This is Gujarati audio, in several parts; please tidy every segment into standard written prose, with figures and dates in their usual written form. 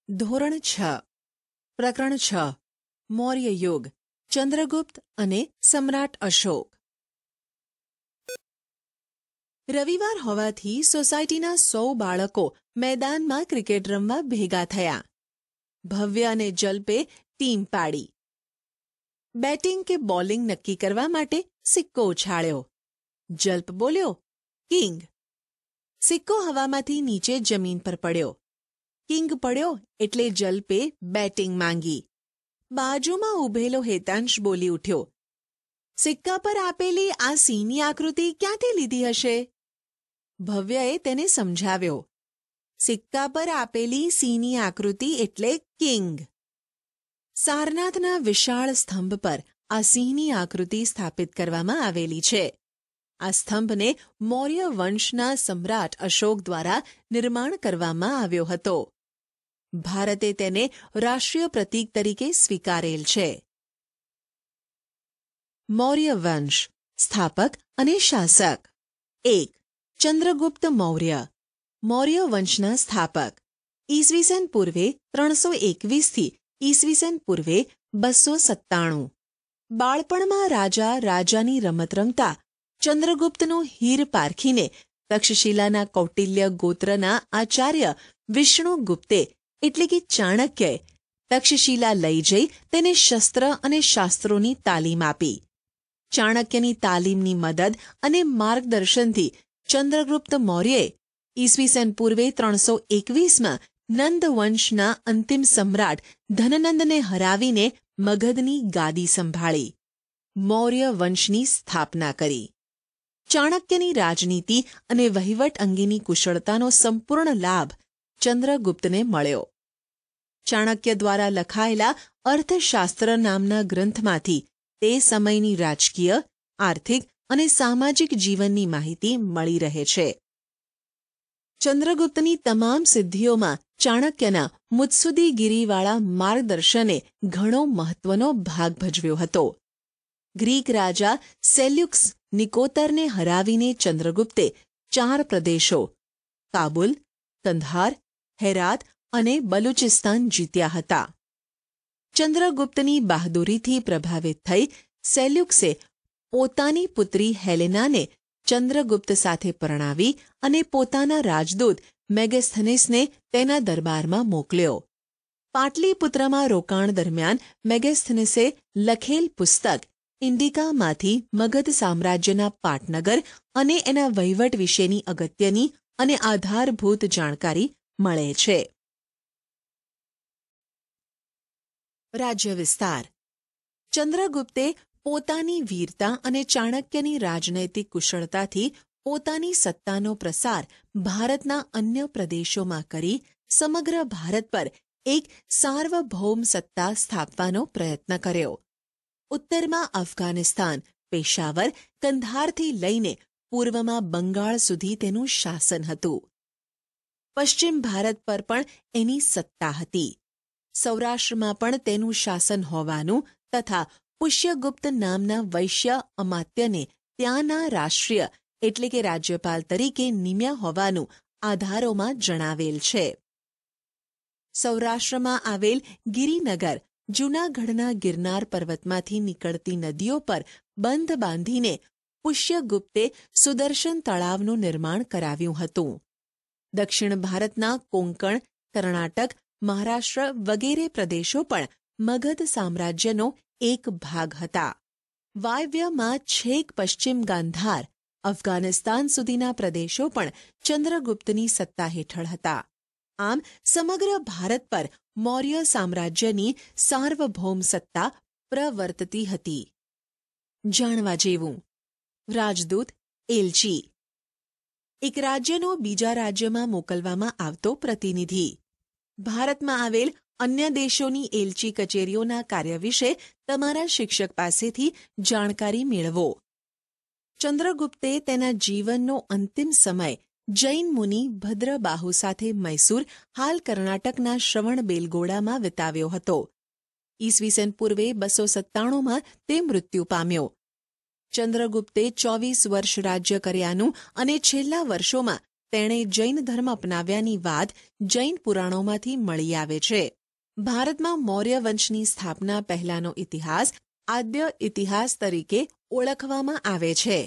ધોરણ 6 પ્રકરણ 6 મૌર્ય યુગ ચંદ્રગુપ્ત અને સમ્રાટ અશોક. રવિવાર હોવાથી સોસાયટીના 100 બાળકો મેદાનમાં ક્રિકેટ રમવા ભેગા થયા. ભવ્ય અને જલ્પે ટીમ પાડી. બેટિંગ કે બોલિંગ નક્કી કરવા માટે સિક્કો ઉછાળ્યો. જલ્પ બોલ્યો, કિંગ. સિક્કો હવામાંથી નીચે જમીન પર પડ્યો. કિંગ પડ્યો એટલે જલ્પે બેટિંગ માંગી. બાજુમાં ઊભેલો હેતાંશ બોલી ઉઠ્યો, સિક્કા પર આપેલી આ સિંહની આકૃતિ ક્યાંથી લીધી હશે? ભવ્યએ તેને સમજાવ્યો, સિક્કા પર આપેલી સિંહની આકૃતિ એટલે કિંગ. સારનાથના વિશાળ સ્તંભ પર આ સિંહની આકૃતિ સ્થાપિત કરવામાં આવેલી છે. આ સ્તંભને મૌર્ય વંશના સમ્રાટ અશોક દ્વારા નિર્માણ કરવામાં આવ્યો હતો. ભારતે તેને રાષ્ટ્રીય પ્રતીક તરીકે સ્વીકારેલ છે. મૌર્ય વંશ, સ્થાપક અને શાસક. 1. ચંદ્રગુપ્ત મૌર્ય, મૌર્ય વંશના સ્થાપક. ઈસવીસન પૂર્વે 321 થી ઈસવીસન પૂર્વે 297. બાળપણમાં રાજાની રમત રમતા ચંદ્રગુપ્તનો હીર પારખીને તક્ષશિલાના કૌટિલ્ય ગોત્રના આચાર્ય વિષ્ણુગુપ્તે એટલે કે ચાણક્યએ તક્ષશિલા લઈ જઈ તેને શસ્ત્ર અને શાસ્ત્રોની તાલીમ આપી. ચાણક્યની તાલીમની મદદ અને માર્ગદર્શનથી ચંદ્રગુપ્ત મૌર્યએ ઈસવીસન પૂર્વે 321માં નંદ વંશના અંતિમ સમ્રાટ ધનનંદને હરાવીને મગધની ગાદી સંભાળી. મૌર્ય વંશની સ્થાપના કરી. ચાણક્યની રાજનીતિ અને વહીવટ અંગેની કુશળતાનો સંપૂર્ણ લાભ ચંદ્રગુપ્તને મળ્યો. ચાણક્ય દ્વારા લખાયેલા અર્થશાસ્ત્ર નામના ગ્રંથમાંથી તે સમયની રાજકીય, આર્થિક અને સામાજિક જીવનની માહિતી મળી રહે છે. ચંદ્રગુપ્તની તમામ સિદ્ધિઓમાં ચાણક્યના મુત્સુદ્દીગીરીવાળા માર્ગદર્શને ઘણો મહત્વનો ભાગ ભજવ્યો હતો. ગ્રીક રાજા સેલ્યુકસ નિકોતરને હરાવીને ચંદ્રગુપ્તે 4 પ્રદેશો કાબુલ, કંધાર, હેરાત અને બલુચિસ્તાન જીત્યા હતા. ચંદ્રગુપ્તની બહાદુરીથી પ્રભાવિત થઈ સેલ્યુકસે પોતાની પુત્રી હેલેનાને ચંદ્રગુપ્ત સાથે પરણાવી અને પોતાના રાજદૂત મેગેસ્થનીસને તેના દરબારમાં મોકલ્યો. પાટલીપુત્રમાં રોકાણ દરમિયાન મેગેસ્થનીસે લખેલ પુસ્તક ઇન્ડિકામાંથી મગધ સામ્રાજ્યના પાટનગર અને એના વહીવટ વિશેની અગત્યની અને આધારભૂત જાણકારી મળે છે. રાજ્ય વિસ્તાર. ચંદ્રગુપ્તે પોતાની વીરતા અને ચાણક્યની રાજનૈતિક કુશળતાથી પોતાની સત્તાનો પ્રસાર ભારતના અન્ય પ્રદેશોમાં કરી સમગ્ર ભારત પર એક સાર્વભૌમ સત્તા સ્થાપવાનો પ્રયત્ન કર્યો. ઉત્તરમાં અફઘાનિસ્તાન, પેશાવર, કંધારથી લઈને પૂર્વમાં બંગાળ સુધી તેનું શાસન હતું. પશ્ચિમ ભારત પર પણ એની સત્તા હતી. સૌરાષ્ટ્રમાં પણ તેનું શાસન હોવાનું તથા પુષ્યગુપ્ત નામના વૈશ્ય અમાત્યને ત્યાંના રાષ્ટ્રીય એટલે કે રાજ્યપાલ તરીકે નિમ્યા હોવાનું આધારોમાં જણાવેલ છે. સૌરાષ્ટ્રમાં આવેલ ગિરિનગર જૂનાગઢના ગિરનાર પર્વતમાંથી નીકળતી નદીઓ પર બંધ બાંધીને પુષ્યગુપ્તે સુદર્શન તળાવનું નિર્માણ કરાવ્યું હતું. દક્ષિણ ભારતના કોંકણ, કર્ણાટક, મહારાષ્ટ્ર વગેરે પ્રદેશો પણ મગધ સામ્રાજ્યનો એક ભાગ હતા. વાયવ્યમાં છેક પશ્ચિમ ગાંધાર, અફઘાનિસ્તાન સુધીના પ્રદેશો પણ ચંદ્રગુપ્તની સત્તા હેઠળ હતા. આમ સમગ્ર ભારત પર મૌર્ય સામ્રાજ્યની સાર્વભૌમ સત્તા પ્રવર્તતી હતી. જાણવા જેવું. રાજદૂત, એલચી. એક રાજ્યનો બીજા રાજ્યમાં મોકલવામાં આવતો પ્રતિનિધિ. ભારતમાં આવેલ અન્ય દેશોની એલચી કચેરીઓના કાર્ય વિશે તમારા શિક્ષક પાસેથી જાણકારી મેળવો. ચંદ્રગુપ્તે તેના જીવનનો અંતિમ સમય જૈન મુનિ ભદ્રબાહુ સાથે મૈસૂર, હાલ કર્ણાટકના શ્રવણબેલગોળામાં વિતાવ્યો હતો. ઈસવીસન પૂર્વે 297માં તે મૃત્યુ પામ્યો. ચંદ્રગુપ્તે 24 વર્ષ રાજ્ય કર્યાનું અને છેલ્લા વર્ષોમાં તેણે જૈન ધર્મ અપનાવ્યાની વાત જૈન પુરાણોમાંથી મળી આવે છે. ભારતમાં મૌર્ય વંશની સ્થાપના પહેલાનો ઇતિહાસ આદ્ય ઇતિહાસ તરીકે ઓળખવામાં આવે છે.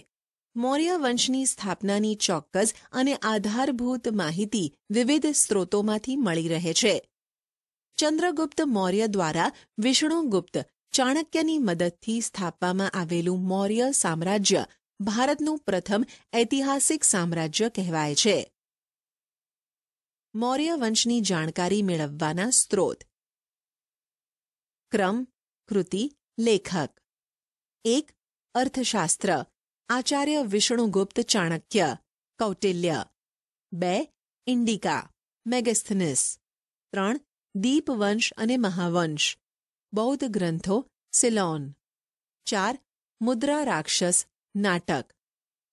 મૌર્ય વંશની સ્થાપનાની ચોક્કસ અને આધારભૂત માહિતી વિવિધ સ્ત્રોતોમાંથી મળી રહે છે. ચંદ્રગુપ્ત મૌર્ય દ્વારા વિષ્ણુગુપ્ત ચાણક્યની મદદથી સ્થાપવામાં આવેલું મૌર્ય સામ્રાજ્ય ભારતનું પ્રથમ ઐતિહાસિક સામ્રાજ્ય કહેવાય છે. મૌર્ય વંશની જાણકારી મેળવવાના સ્ત્રોત. ક્રમ, કૃતિ, લેખક. 1. અર્થશાસ્ત્ર, આચાર્ય વિષ્ણુગુપ્ત ચાણક્ય, કૌટિલ્ય. 2. ઇન્ડિકા, મેગસ્થનીસ. 3. દીપવંશ અને મહાવંશ, બૌદ્ધ ગ્રંથો, સિલોન. 4. મુદ્રા રાક્ષસ, નાટક,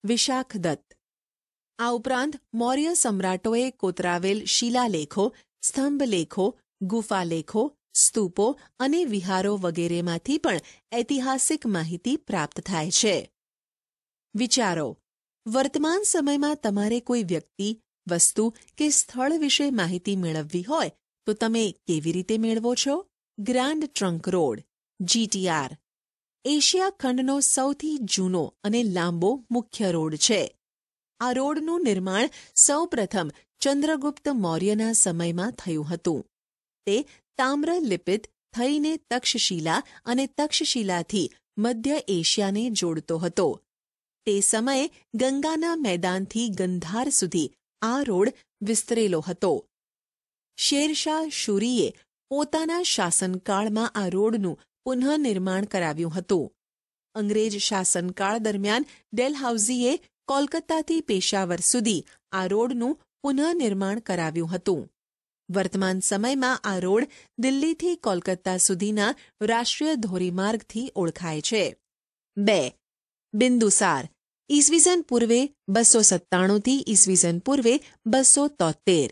વિશાખદત્ત. આ ઉપરાંત મૌર્ય સમ્રાટોએ કોતરાવેલ શિલાલેખો, સ્તંભલેખો, ગુફાલેખો, સ્તૂપો અને વિહારો વગેરેમાંથી પણ ઐતિહાસિક માહિતી પ્રાપ્ત થાય છે. વિચારો. વર્તમાન સમયમાં તમારે કોઈ વ્યક્તિ, વસ્તુ કે સ્થળ વિશે માહિતી મેળવવી હોય તો તમે કેવી રીતે મેળવો છો? Grand trunk road, GTR, Asia ખંડનો સૌથી જૂનો અને લાંબો મુખ્ય રોડ છે. આ રોડનું નિર્માણ સૌપ્રથમ ચંદ્રગુપ્ત મૌર્યના સમયમાં થયું હતું. તે તામ્રલિપિત થઈને તક્ષશિલા અને તક્ષશિલાથી મધ્ય એશિયાને જોડતો હતો. તે સમયે ગંગાના મેદાનથી ગંધાર સુધી આ રોડ વિસ્તરેલો હતો. શેરશાહ શૂરીએ પોતાના શાસનકાળમાં આ રોડનું પુનઃનિર્માણ કરાવ્યું હતું. અંગ્રેજ શાસનકાળ દરમિયાન ડેલહાઉસીએ કોલકાતાથી પેશાવર સુધી આ રોડનું પુનઃનિર્માણ કરાવ્યું હતું. વર્તમાન સમયમાં આ રોડ દિલ્હીથી કોલકાતા સુધીના રાષ્ટ્રીય ધોરીમાર્ગથી ઓળખાય છે. 2. બિંદુસાર, ઈસવીસન પૂર્વે 297 થી ઈસવીસન પૂર્વે 273.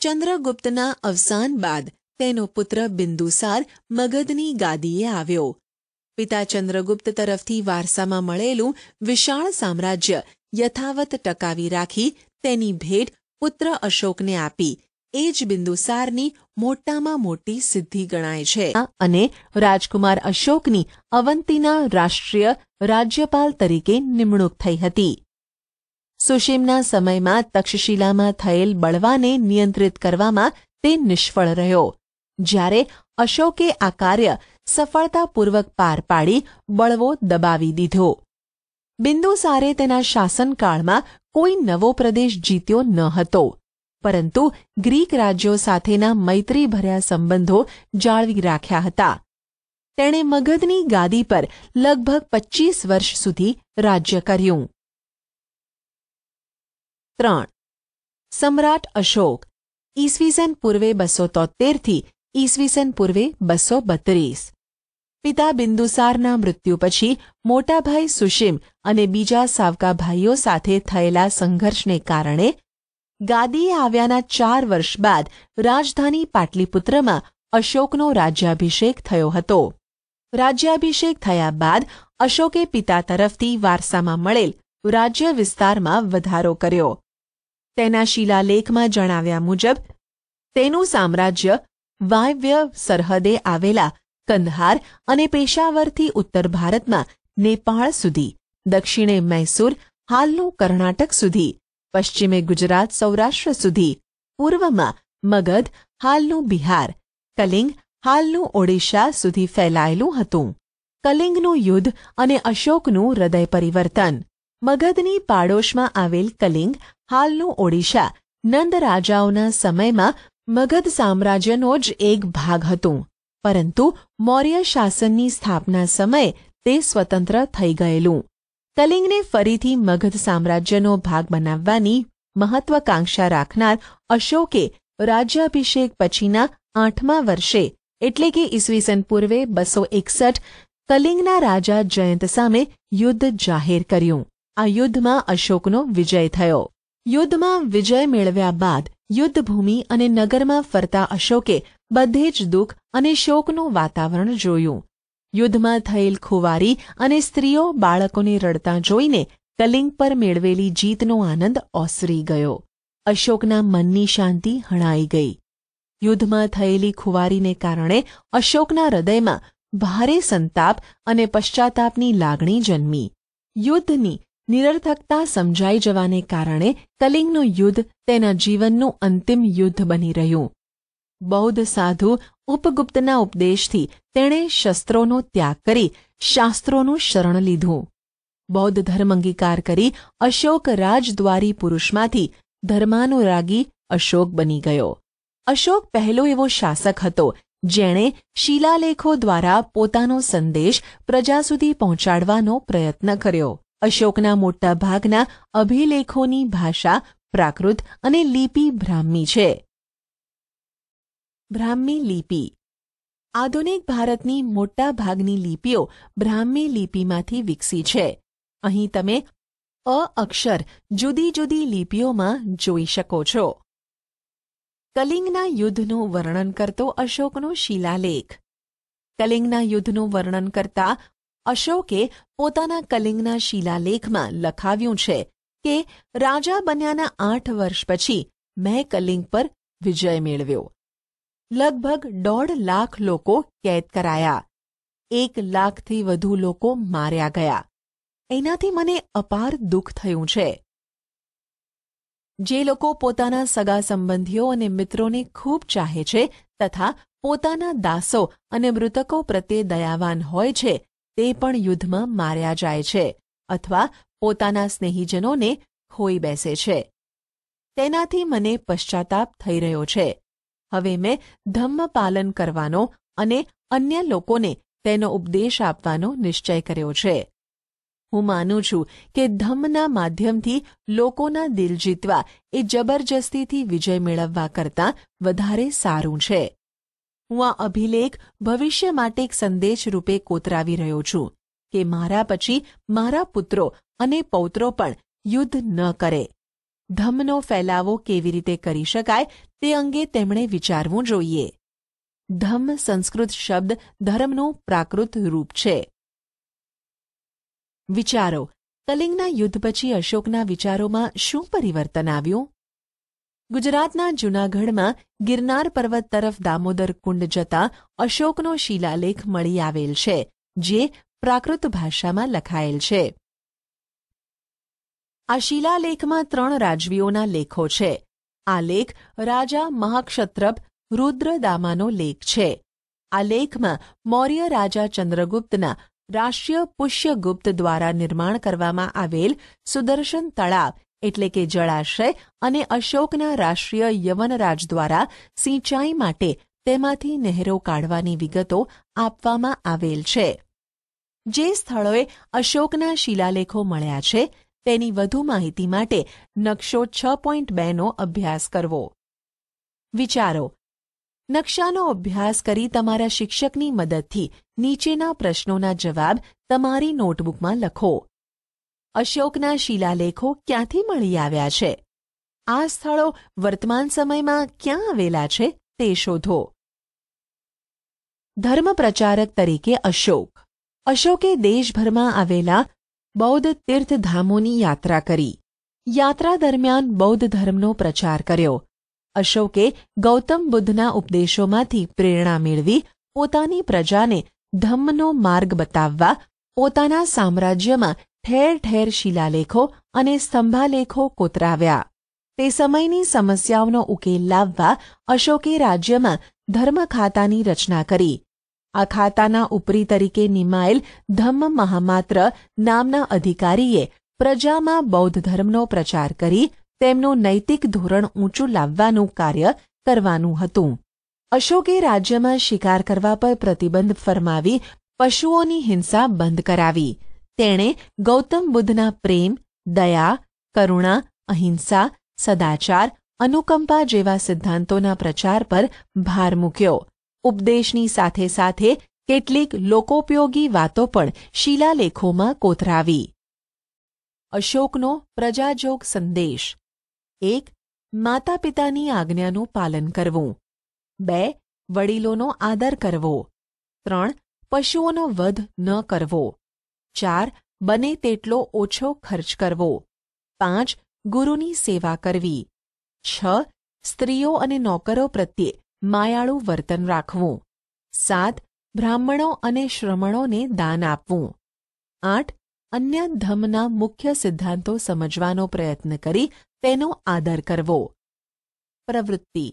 ચંદ્રગુપ્તના અવસાન બાદ તેનો પુત્ર બિંદુસાર મગધની ગાદીએ આવ્યો. પિતા ચંદ્રગુપ્ત તરફથી વારસામાં મળેલું વિશાળ સામ્રાજ્ય યથાવત ટકાવી રાખી તેની ભેટ પુત્ર અશોકને આપી એ જ બિંદુસારની મોટામાં મોટી સિદ્ધિ ગણાય છે. અને રાજકુમાર અશોકની અવંતીના રાષ્ટ્રીય રાજ્યપાલ તરીકે નિમણૂક થઈ હતી. સુશીમના સમયમાં તક્ષશિલામાં થયેલ બળવાને નિયંત્રિત કરવામાં તે નિષ્ફળ રહ્યો. જ્યારે અશોકે આ કાર્ય સફળતાપૂર્વક પાર પાડી બળવો દબાવી દીધો. બિંદુસારે તેના શાસનકાળમાં કોઈ નવો પ્રદેશ જીત્યો ન હતો, પરંતુ ગ્રીક રાજ્યો સાથેના મૈત્રીભર્યા સંબંધો જાળવી રાખ્યા હતા. તેણે મગધની ગાદી પર લગભગ 25 વર્ષ સુધી રાજ્ય કર્યું. 3. સમ્રાટ અશોક, ઈસવીસન પૂર્વે 273 થી ઈસવીસન પૂર્વે 232. પિતા બિંદુસારના મૃત્યુ પછી મોટાભાઈ સુશીમ અને બીજા સાવકા ભાઈઓ સાથે થયેલા સંઘર્ષને કારણે ગાદીએ આવ્યાના 4 વર્ષ બાદ રાજધાની પાટલીપુત્રમાં અશોકનો રાજ્યાભિષેક થયો હતો. રાજ્યાભિષેક થયા બાદ અશોકે પિતા તરફથી વારસામાં મળેલ રાજ્ય વિસ્તારમાં વધારો કર્યો. તેના શિલાલેખમાં જણાવ્યા મુજબ તેનું સામ્રાજ્ય વાયવ્ય સરહદે આવેલા કંદહાર અને પેશાવરથી ઉત્તર ભારતમાં નેપાળ સુધી, દક્ષિણે મૈસૂર હાલનું કર્ણાટક સુધી, પશ્ચિમે ગુજરાત સૌરાષ્ટ્ર સુધી, પૂર્વમાં મગધ હાલનું બિહાર, કલિંગ હાલનું ઓડિશા સુધી ફેલાયેલું હતું. કલિંગનું યુદ્ધ અને અશોકનું હૃદય પરિવર્તન. મગધની પાડોશમાં આવેલ કલિંગ હાલનું ઓડિશા નંદ રાજાઓના સમયમાં મગધ સામ્રાજ્યનો જ એક ભાગ હતું, પરંતુ મૌર્ય શાસનની સ્થાપના સમયે તે સ્વતંત્ર થઈ ગયેલું. કલિંગને ફરીથી મગધ સામ્રાજ્યનો ભાગ બનાવવાની મહત્વાકાંક્ષા રાખનાર અશોકે રાજ્યાભિષેક પછીના 8મા વર્ષે એટલે કે ઈસવીસન પૂર્વે 261 કલિંગના રાજા જયંત સામે યુદ્ધ જાહેર કર્યું. આ યુદ્ધમાં અશોકનો વિજય થયો. યુદ્ધમાં વિજય મેળવ્યા બાદ યુદ્ધભૂમિ અને નગરમાં ફરતા અશોકે બધે જ દુઃખ અને શોકનું વાતાવરણ જોયું. યુદ્ધમાં થયેલ ખુવારી અને સ્ત્રીઓ બાળકોને રડતા જોઈને કલિંગ પર મેળવેલી જીતનો આનંદ ઓસરી ગયો. અશોકના મનની શાંતિ હણાઈ ગઈ. યુદ્ધમાં થયેલી ખુવારીને કારણે અશોકના હૃદયમાં ભારે સંતાપ અને પશ્ચાતાપની લાગણી જન્મી. યુદ્ધની નિરર્થકતા સમજાઈ જવાને કારણે કલિંગનું યુદ્ધ તેના જીવનનું અંતિમ યુદ્ધ બની રહ્યું. બૌદ્ધ સાધુ ઉપગુપ્તના ઉપદેશથી તેણે શસ્ત્રોનો ત્યાગ કરી શાસ્ત્રોનું શરણ લીધું. બૌદ્ધ ધર્મ અંગીકાર કરી અશોક રાજદ્વારી પુરુષમાંથી ધર્માનુરાગી અશોક બની ગયો. અશોક પહેલો એવો શાસક હતો જેણે શિલાલેખો દ્વારા પોતાનો સંદેશ પ્રજા સુધી પહોંચાડવાનો પ્રયત્ન કર્યો. અશોકના મોટા ભાગના અભિલેખોની ભાષા પ્રાકૃત અને લિપિ બ્રાહ્મી છે. બ્રાહ્મી લિપિ આધુનિક ભારતની મોટા ભાગની લિપિઓ બ્રાહ્મી લિપિમાંથી વિકસી છે. અહીં તમે અ અક્ષર જુદી જુદી લિપિઓમાં જોઈ શકો છો. કલિંગના યુદ્ધનું વર્ણન કરતો અશોકનો શિલાલેખ. કલિંગના યુદ્ધનું વર્ણન કરતા અશોકે પોતાના કલિંગના શિલાલેખમાં લખાવ્યું છે કે રાજા બન્યાના 8 વર્ષ પછી મેં કલિંગ પર વિજય મેળવ્યો. લગભગ 1.5 લાખ લોકો કેદ કરાયા. 1 લાખથી વધુ લોકો માર્યા ગયા. એનાથી મને અપાર દુઃખ થયું છે. જે લોકો પોતાના સગા સંબંધીઓ અને મિત્રોને ખૂબ ચાહે છે તથા પોતાના દાસો અને મૃતકો પ્રત્યે દયાવાન હોય છે તે પણ યુદ્ધમાં માર્યા જાય છે અથવા પોતાના સ્નેહીજનોને ખોઈ બેસે છે. તેનાથી મને પશ્ચાતાપ થઈ રહ્યો છે. હવે મેં ધમ્મ પાલન કરવાનો અને અન્ય લોકોને તેનો ઉપદેશ આપવાનો નિશ્ચય કર્યો છે. હું માનું છું કે ધમ્મના માધ્યમથી લોકોના દિલ જીતવા એ જબરજસ્તીથી વિજય મેળવવા કરતાં વધારે સારું છે. હું આ અભિલેખ ભવિષ્ય માટે એક સંદેશ રૂપે કોતરાવી રહ્યો છું કે મારા પછી મારા પુત્રો અને પૌત્રો પણ યુદ્ધ ન કરે. ધમ્મનો ફેલાવો કેવી રીતે કરી શકાય તે અંગે તેમણે વિચારવું જોઈએ. ધમ્મ સંસ્કૃત શબ્દ ધર્મનું પ્રાકૃત રૂપ છે. વિચારો. કલિંગના યુદ્ધ પછી અશોકના વિચારોમાં શું પરિવર્તન આવ્યું? ગુજરાતના જૂનાગઢમાં ગિરનાર પર્વત તરફ દામોદર કુંડ જતા અશોકનો શિલાલેખ મળી આવેલ છે જે પ્રાકૃત ભાષામાં લખાયેલ છે. આ શિલાલેખમાં 3 રાજવીઓના લેખો છે. આ લેખ રાજા મહાક્ષત્રપ રુદ્રદામાનો લેખ છે. આ લેખમાં મૌર્ય રાજા ચંદ્રગુપ્તના રાષ્ટ્રીય પુષ્યગુપ્ત દ્વારા નિર્માણ કરવામાં આવેલ સુદર્શન તળાવ એટલે કે જળાશય અને અશોકના રાષ્ટ્રીય યવનરાજ દ્વારા સિંચાઈ માટે તેમાંથી નહેરો કાઢવાની વિગતો આપવામાં આવેલ છે. જે સ્થળોએ અશોકના શિલાલેખો મળ્યા છે તેની વધુ માહિતી માટે નકશો 6.2નો અભ્યાસ કરવો. વિચારો. નકશાનો અભ્યાસ કરી તમારા શિક્ષકની મદદથી નીચેના પ્રશ્નોના જવાબ તમારી નોટબુકમાં લખો. અશોકના શિલાલેખો ક્યાંથી મળી આવ્યા છે? આ સ્થળો વર્તમાન સમયમાં ક્યાં આવેલા છે તે શોધો. ધર્મ પ્રચારક તરીકે અશોક. અશોકે દેશભરમાં આવેલા બૌદ્ધ તીર્થધામોની યાત્રા કરી. યાત્રા દરમિયાન બૌદ્ધ ધર્મનો પ્રચાર કર્યો. અશોકે ગૌતમ બુદ્ધના ઉપદેશોમાંથી પ્રેરણા મેળવી પોતાની પ્રજાને ધમ્મનો માર્ગ બતાવવા પોતાના સામ્રાજ્યમાં ઠેર ઠેર શિલાલેખો અને સ્તંભાલેખો કોતરાવ્યા. તે સમયની સમસ્યાઓનો ઉકેલ લાવવા અશોકે રાજ્યમાં ધર્મ ખાતાની રચના કરી. આ ખાતાના ઉપરી તરીકે નિમાયેલ ધમ્મ મહામાત્ર નામના અધિકારીએ પ્રજામાં બૌદ્ધ ધર્મનો પ્રચાર કરી તેમનું નૈતિક ધોરણ ઊંચું લાવવાનું કાર્ય કરવાનું હતું. અશોકે રાજ્યમાં શિકાર કરવા પર પ્રતિબંધ ફરમાવી પશુઓની હિંસા બંધ કરાવી. તેણે ગૌતમ બુદ્ધના પ્રેમ, દયા, કરુણા, અહિંસા, સદાચાર, અનુકંપા જેવા સિદ્ધાંતોના પ્રચાર પર ભાર મૂક્યો. ઉપદેશની સાથે સાથે કેટલીક લોકોપયોગી વાતો પણ શિલાલેખોમાં કોતરાવી. અશોકનો પ્રજાજોગ સંદેશ. 1. માતા પિતાની આજ્ઞાનું પાલન કરવું. 2. વડીલોનો આદર કરવો. 3. પશુઓનો વધ ન કરવો. 4. બને તેટલો ઓછો ખર્ચ કરવો. 5. ગુરુની સેવા કરવી. 6. સ્ત્રીઓ અને નોકરો પ્રત્યે માયાળું વર્તન રાખવું. 7. બ્રાહ્મણો અને શ્રમણોને દાન આપવું. 8. અન્ય ધર્મના મુખ્ય સિદ્ધાંતો સમજવાનો પ્રયત્ન કરી તેનો આદર કરવો. પ્રવૃત્તિ.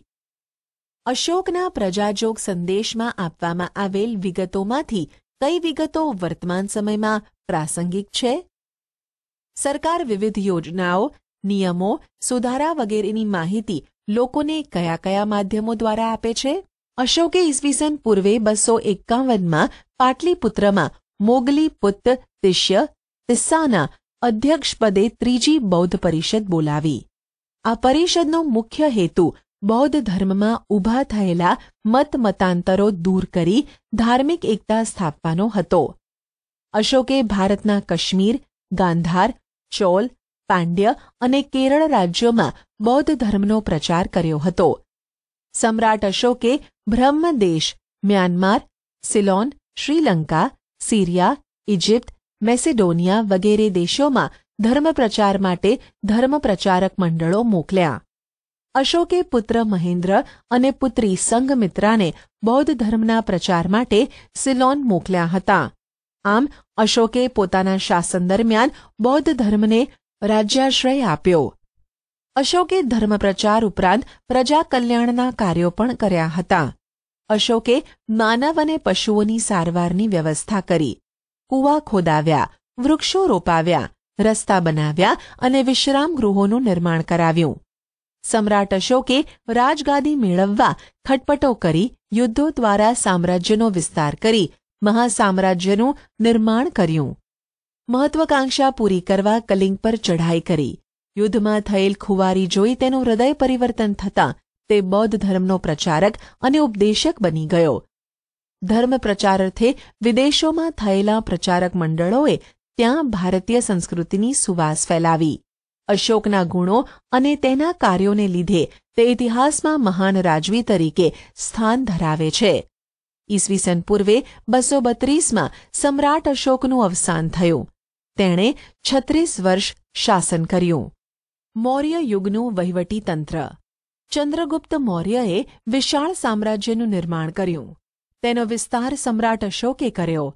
અશોકના પ્રજાજોગ સંદેશમાં આપવામાં આવેલ વિગતોમાંથી કઈ વિગતો વર્તમાન સમયમાં પ્રાસંગિક છે? સરકાર વિવિધ યોજનાઓ, નિયમો, સુધારા વગેરેની માહિતી લોકોને કયા કયા માધ્યમો દ્વારા આપે છે? અશોકે ઈસવીસન પૂર્વે 251માં પાટલીપુત્રમાં મોગલીપુત્ત તિસ્સાના અધ્યક્ષપદે ત્રીજી બૌદ્ધ પરિષદ બોલાવી. આ પરિષદનો મુખ્ય હેતુ બૌદ્ધ ધર્મમાં ઊભા થયેલા મતાંતરો દૂર કરી ધાર્મિક એકતા સ્થાપવાનો હતો. અશોકે ભારતના કાશ્મીર, ગાંધાર, ચોલ, પાંડ્ય અને કેરળ રાજ્યોમાં બૌદ્ધ ધર્મનો પ્રચાર કર્યો હતો. સમ્રાટ અશોકે Brahmadesh, Myanmar, Ceylon, Sri Lanka, Syria, Egypt, Macedonia વગેરે દેશોમાં ધર્મપ્રચાર માટે ધર્મપ્રચારક મંડળો મોકલ્યા. અશોકે પુત્ર મહેન્દ્ર અને પુત્રી સંઘમિત્રાને બૌદ્ધ ધર્મના પ્રચાર માટે સિલોન મોકલ્યા હતા. આમ અશોકે પોતાના શાસન દરમિયાન બૌદ્ધ ધર્મને રાજ્યાશ્રય આપ્યો. અશોકે ધર્મપ્રચાર ઉપરાંત પ્રજા કલ્યાણના કાર્યો પણ કર્યા હતા. અશોકે માનવ અને પશુઓની સારવારની વ્યવસ્થા કરી. કૂવા ખોદાવ્યા, વૃક્ષો રોપાવ્યા, રસ્તા બનાવ્યા અને વિશ્રામ ગૃહોનું નિર્માણ કરાવ્યું. સમ્રાટ અશોકે રાજગાદી મેળવવા ખટપટો કરી યુદ્ધો દ્વારા સામ્રાજ્યનો વિસ્તાર કરી મહાસામ્રાજ્યનું નિર્માણ કર્યું. મહત્વાકાંક્ષા પૂરી કરવા કલિંગ પર ચઢાઈ કરી. યુદ્ધમાં થયેલ ખુવારી જોઈ તેનું હૃદય પરિવર્તન થતાં તે બૌદ્ધ ધર્મનો પ્રચારક અને ઉપદેશક બની ગયો. ધર્મ પ્રચારાર્થે વિદેશોમાં થયેલા પ્રચારક મંડળોએ ત્યાં ભારતીય સંસ્કૃતિની સુવાસ ફેલાવી. અશોકના ગુણો અને તેના કાર્યોને લીધે તે ઇતિહાસમાં મહાન રાજવી તરીકે સ્થાન ધરાવે છે. ઈસવીસન પૂર્વે 232માં સમ્રાટ અશોકનું અવસાન થયું. તેણે 36 વર્ષ શાસન કર્યું. મૌર્ય યુગનું વહીવટી તંત્ર. ચંદ્રગુપ્ત મૌર્યએ વિશાળ સામ્રાજ્યનું નિર્માણ કર્યું. તેનો વિસ્તાર સમ્રાટ અશોકે કર્યો.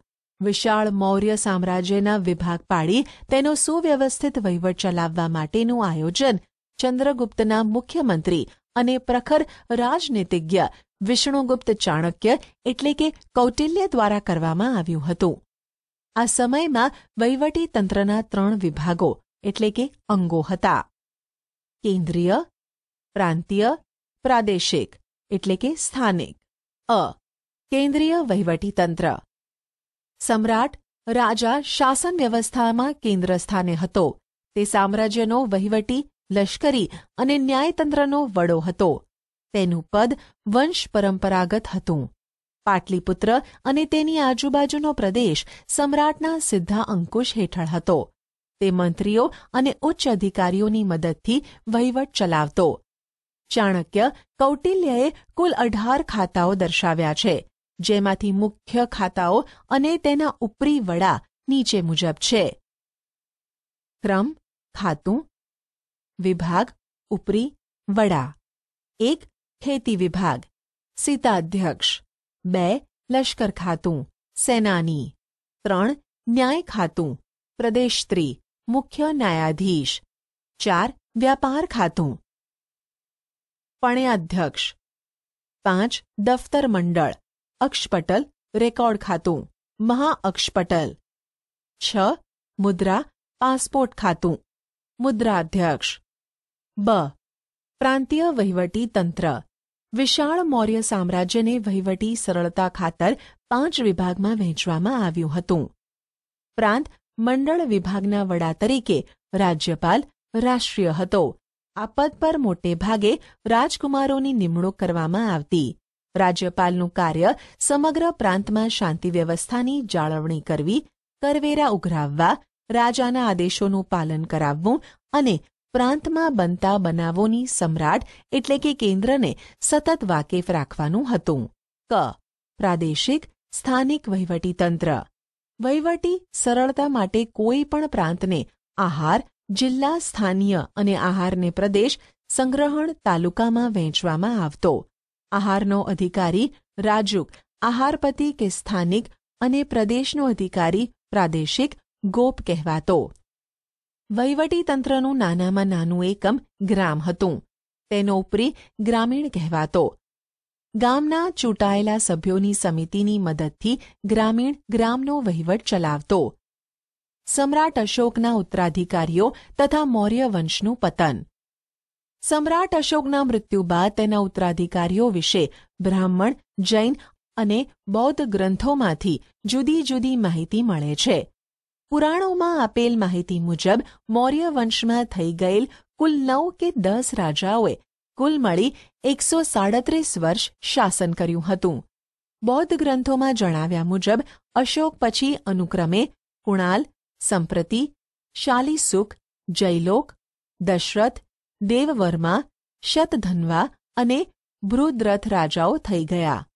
વિશાળ મૌર્ય સામ્રાજ્યના વિભાગ પાડી તેનો સુવ્યવસ્થિત વહીવટ ચલાવવા માટેનું આયોજન ચંદ્રગુપ્તના મુખ્યમંત્રી અને પ્રખર રાજનીતિજ્ઞ વિષ્ણુગુપ્ત ચાણક્ય એટલે કે કૌટિલ્ય દ્વારા કરવામાં આવ્યું હતું. આ સમયમાં વહીવટી તંત્રના 3 વિભાગો એટલે કે અંગો હતા. કેન્દ્રીય, પ્રાંતીય, પ્રાદેશિક એટલે કે સ્થાનિક. કેન્દ્રીય વહીવટી તંત્ર. સમ્રાટ રાજા શાસન વ્યવસ્થામાં કેન્દ્ર સ્થાને હતો. તે સામ્રાજ્યનો વહીવટી, લશ્કરી અને ન્યાયતંત્રનો વડો હતો. તેનું પદ વંશ પરંપરાગત હતું. પાટલીપુત્ર અને તેની આજુબાજુનો પ્રદેશ સમ્રાટના સીધા અંકુશ હેઠળ હતો. તે મંત્રીઓ અને ઉચ્ચ અધિકારીઓની મદદથી વહીવટ ચલાવતો. ચાણક્ય, કૌટિલ્યએ કુલ 18 ખાતાઓ દર્શાવ્યા છે, જેમાંથી મુખ્ય ખાતાઓ અને તેના ઉપરી વડા નીચે મુજબ છે. ક્રમ, ખાતું, વિભાગ, ઉપરી, વડા. 1. ખેતી વિભાગ, સીતાધ્યક્ષ. 2. લશ્કર ખાતું, સેનાની. 3. ન્યાય ખાતું, પ્રદેશત્રી, મુખ્ય ન્યાયાધીશ. 4. વ્યાપાર ખાતું, પણ્યાધ્યક્ષ. 5. દફતર મંડળ, અક્ષપટલ, રેકોર્ડ ખાતું, મહાઅક્ષપટલ. 6. મુદ્રા, પાસપોર્ટ ખાતું, મુદ્રાધ્યક્ષ. બ. પ્રાંતીય વહીવટી તંત્ર. વિશાળ મૌર્ય સામ્રાજ્યને વહીવટી સરળતા ખાતર 5 વિભાગમાં વહેંચવામાં આવ્યું હતું. પ્રાંત મંડળ વિભાગના વડા તરીકે રાજ્યપાલ રાષ્ટ્રીય હતો. આ પદ પર મોટે ભાગે રાજકુમારોની નિમણૂક કરવામાં આવતી. રાજ્યપાલનું કાર્ય સમગ્ર પ્રાંતમાં શાંતિ વ્યવસ્થાની જાળવણી કરવી, કરવેરા ઉઘરાવવા, રાજાના આદેશોનું પાલન કરાવવું અને પ્રાંતમાં બનતા બનાવોની સમ્રાટ એટલે કે કેન્દ્રને સતત વાકેફ રાખવાનું હતું. ક. પ્રાદેશિક સ્થાનિક વહીવટીતંત્ર. વહીવટી સરળતા માટે કોઈ પણ પ્રાંતને આહાર જિલ્લા સ્થાનીય અને આહારને પ્રદેશ સંગ્રહણ તાલુકામાં વહેંચવામાં આવતો. આહારનો અધિકારી રાજુક, આહારપતિ કે સ્થાનિક અને પ્રદેશનો અધિકારી પ્રાદેશિક ગોપ કહેવાતો. વહીવટીતંત્રનું નાનામાં નાનું એકમ ગ્રામ હતું. તેનો ઉપરી ગ્રામીણ કહેવાતો. ગામના ચૂંટાયેલા સભ્યોની સમિતિની મદદથી ગ્રામીણ ગ્રામનો વહીવટ ચલાવતો. સમ્રાટ અશોકના ઉત્તરાધિકારીઓ તથા મૌર્ય વંશનું પતન. સમ્રાટ અશોકના મૃત્યુ બાદ તેના ઉત્તરાધિકારીઓ વિશે બ્રાહ્મણ, જૈન અને બૌદ્ધ ગ્રંથોમાંથી જુદી જુદી માહિતી મળે છે. પુરાણોમાં આપેલ માહિતી મુજબ મૌર્ય વંશમાં થઈ ગયેલ કુલ 9 કે 10 રાજાઓએ કુલ મળી 137 વર્ષ શાસન કર્યું હતું. બૌદ્ધ ગ્રંથોમાં જણાવ્યા મુજબ અશોક પછી અનુક્રમે કુણાલ, સંપ્રતિ, શાલિસુક, જયલોક, દશરથ, દેવવર્મા, શતધન્વા અને બૃહદ્રથ રાજાઓ થઈ ગયા.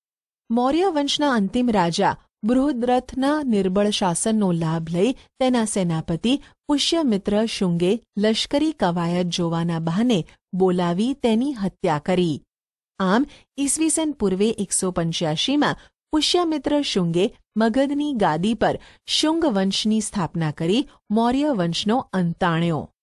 મૌર્ય વંશના અંતિમ રાજા બૃહદ્રથના નિર્બળ શાસનનો લાભ લઈ તેના સેનાપતિ પુષ્યમિત્ર શુંગે લશ્કરી કવાયત જોવાના બહાને બોલાવી તેની હત્યા કરી. આમ ઈસવીસન પૂર્વે 185માં પુષ્યમિત્ર શુંગે મગધની ગાદી પર શુંગ વંશની સ્થાપના કરી મૌર્ય વંશનો અંત આણ્યો.